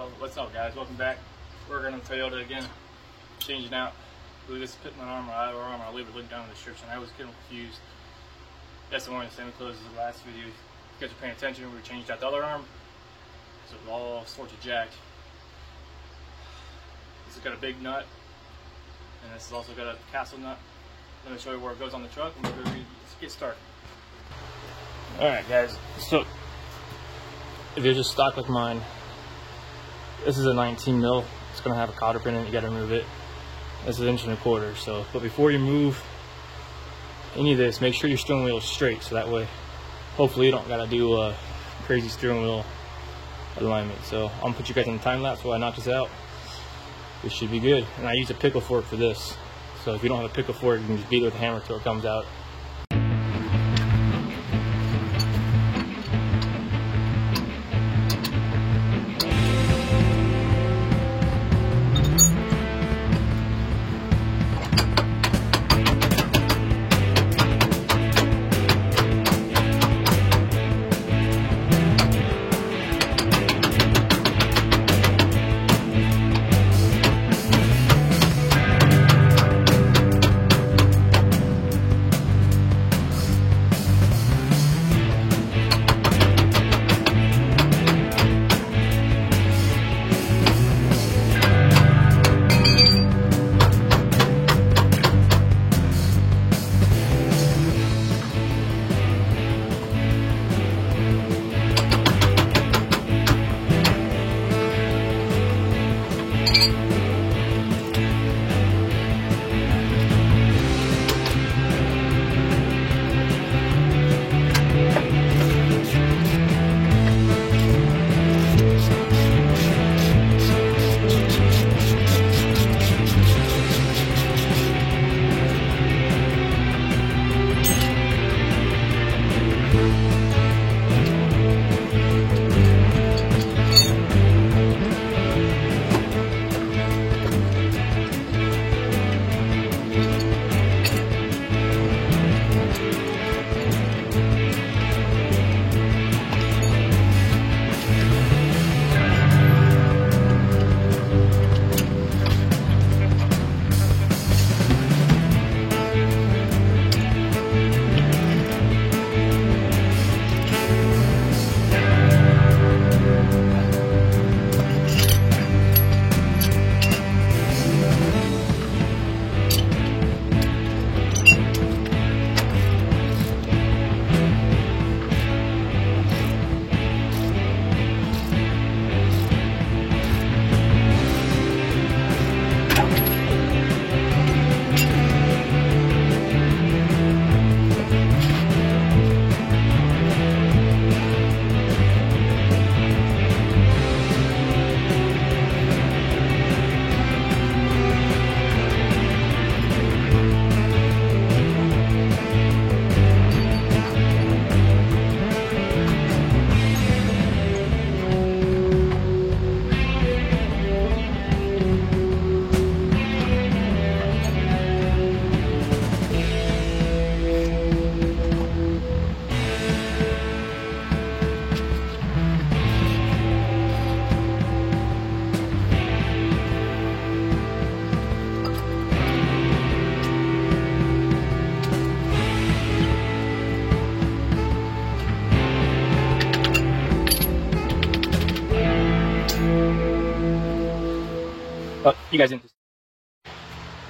Well, what's up, guys? Welcome back. Working on Toyota again, changing out. Blue this pitman arm or outer arm. I'll leave a link down in the description. I was getting confused. Yes, I'm wearing the same clothes as the last video. If you guys are paying attention, we changed out the other arm, so it was all sorts of jacked. This has got a big nut, and this has also got a castle nut. Let me show you where it goes on the truck, and let's get started. Alright, guys, so if you're just stock like mine, this is a 19 mil. It's going to have a cotter pin in it. You got to remove it. This is an 1.25 inches. So, but before you move any of this, make sure your steering wheel is straight. So that way, hopefully, you don't got to do a crazy steering wheel alignment. So I'm gonna put you guys on the time lapse while I knock this out. This should be good. And I use a pickle fork for this. So if you don't have a pickle fork, you can just beat it with a hammer till it comes out.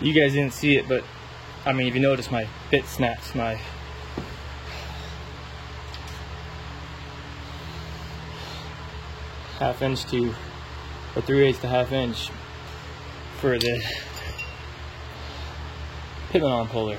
You guys didn't see it, but I mean, if you notice, my bit snaps, my half-inch to, or 3/8 to half-inch for the pitman arm puller.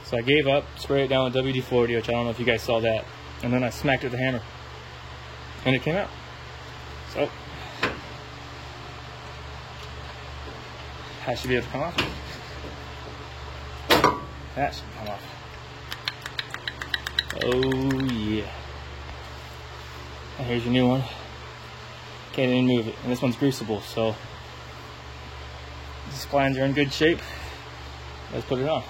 So I gave up, sprayed it down with WD-40, which I don't know if you guys saw that, and then I smacked it with a hammer, and it came out. So that should be able to come off. That should come off. Oh yeah. And here's your new one. Can't even move it. And this one's greasable, so these splines are in good shape. Let's put it on.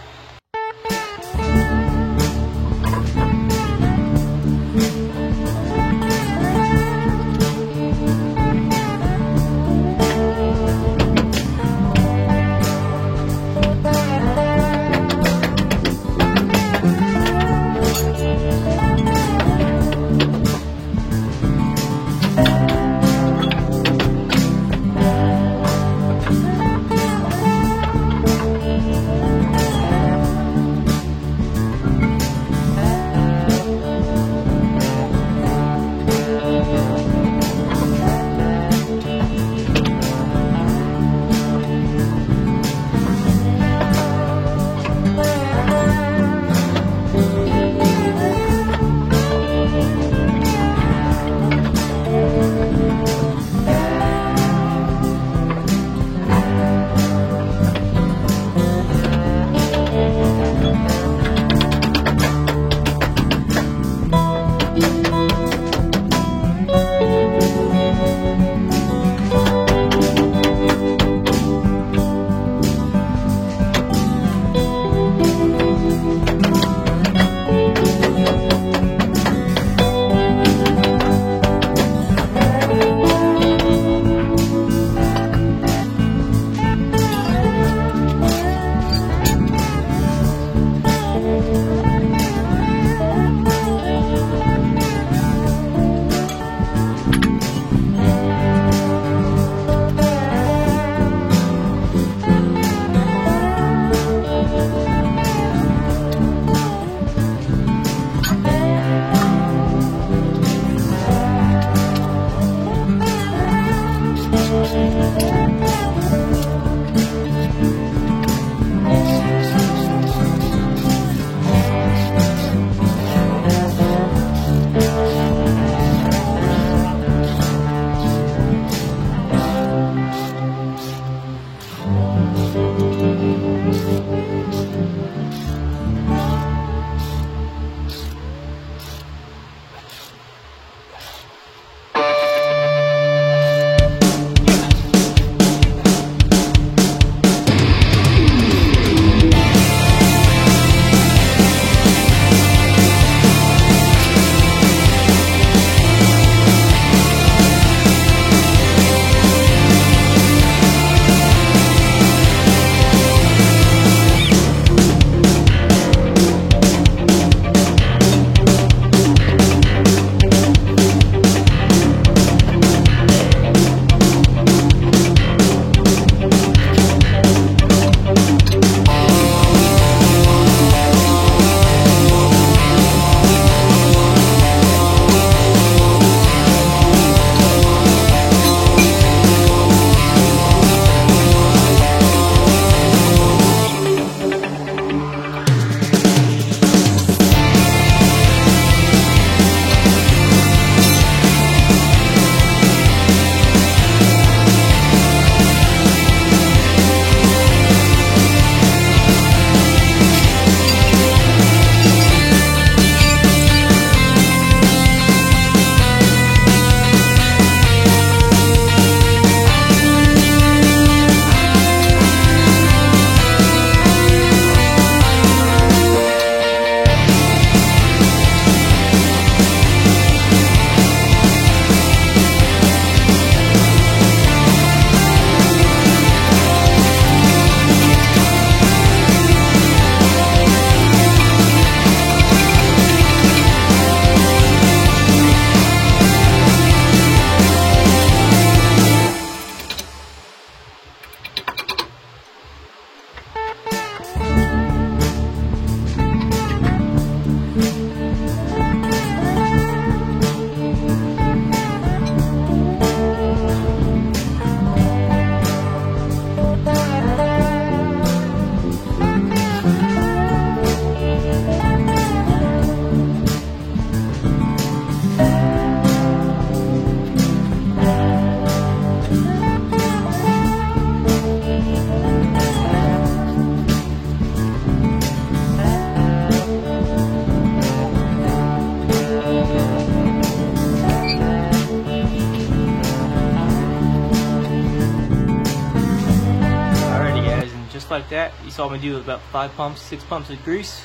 like that. You saw me do about 5 pumps, 6 pumps of grease.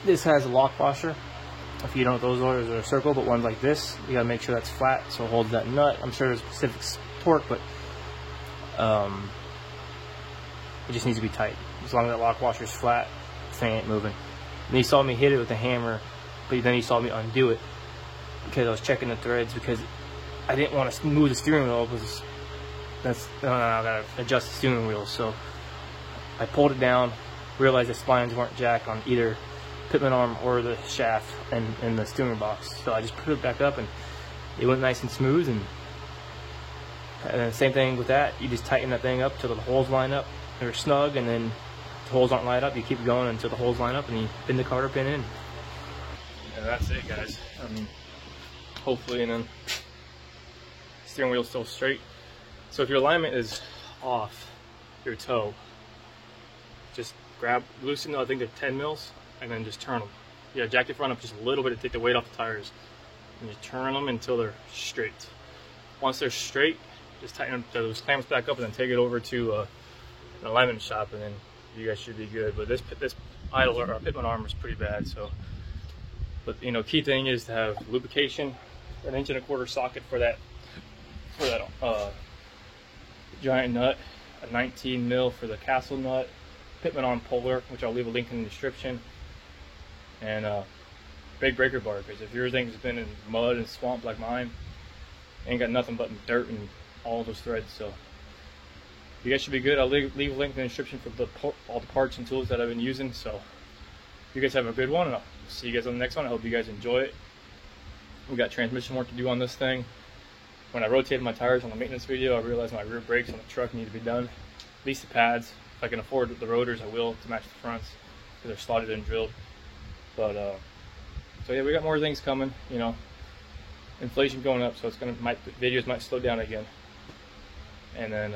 This has a lock washer. If you don't know what those are, they're a circle, but one's like this. You gotta make sure that's flat so it holds that nut. I'm sure there's specific torque, but it just needs to be tight. As long as that lock washer is flat, this thing ain't moving. And you saw me hit it with a hammer, but then you saw me undo it because I was checking the threads because I didn't want to move the steering wheel because I gotta adjust the steering wheel. So I pulled it down, realized the splines weren't jacked on either pitman arm or the shaft and the steering box. So I just put it back up and it went nice and smooth. And then same thing with that. You just tighten that thing up till the holes line up. They're snug, and then the holes aren't lined up. You keep going until the holes line up, and you pin the cotter pin in. And that's it, guys. Hopefully, and then steering wheel's still straight. So if your alignment is off your toe, just loosen, I think they're 10 mils, and then just turn them. Yeah, jack your front up just a little bit to take the weight off the tires, and you turn them until they're straight. Once they're straight, just tighten those clamps back up, and then take it over to an alignment shop, and then you guys should be good. But this idle or pitman arm is pretty bad. So, but you know, key thing is to have lubrication, an 1.25 inch socket for that giant nut, a 19 mil for the Castle nut, pitman arm puller, which I'll leave a link in the description, and big breaker bar, because if your thing's been in mud and swamp like mine, ain't got nothing but dirt and all those threads. So you guys should be good. I'll leave a link in the description for all the parts and tools that I've been using. So you guys have a good one, and I'll see you guys on the next one. I hope you guys enjoy it. We got transmission work to do on this thing. When I rotated my tires on the maintenance video, I realized my rear brakes on the truck need to be done. At least the pads. If I can afford the rotors, I will, to match the fronts, because they're slotted and drilled. But so yeah, we got more things coming. You know, inflation going up, so it's videos might slow down again. And then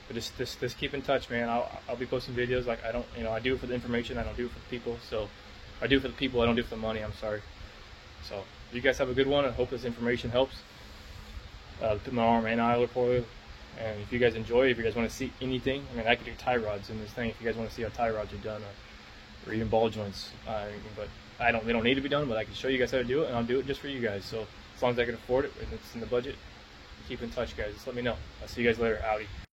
but just keep in touch, man. I'll be posting videos. Like, I do it for the information. I don't do it for the people. So I do it for the people. I don't do it for the money. I'm sorry. So you guys have a good one. I hope this information helps. Put my arm and idler for you. And if you guys enjoy, if you guys want to see anything, I mean, I could do tie rods in this thing. If you guys want to see how tie rods are done, or even ball joints, but they don't need to be done. But I can show you guys how to do it, and I'll do it just for you guys. So as long as I can afford it and it's in the budget, keep in touch, guys. Just let me know. I'll see you guys later. Howdy.